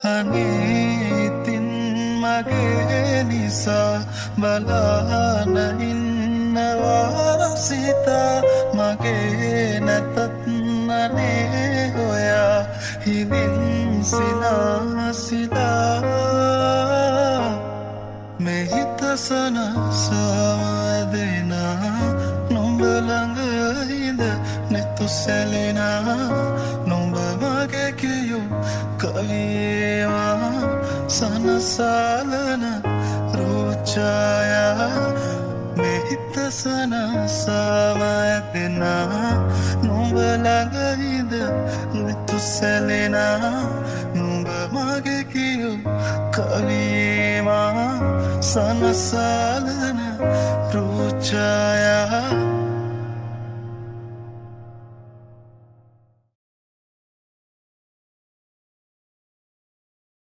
අනීතින් මගේ නිසා බලාන ඉන්නවා සිතා මගේ නැතත් අනේ ඔයා හිමින් සිනාසිලා මෙහිත සනසාවදෙනා නුඹ ළඟ ඉඳ නෙතු සැලෙනා නුඹ මගේ කියු කවියේවා සනසාලන රෝචායා මෙහිත සනසාවදෙනා නුඹ ළඟ ඉඳ නෙතු සැලෙනා නුඹ මගේ කියු කවියේවා සනසාලන රෝචායා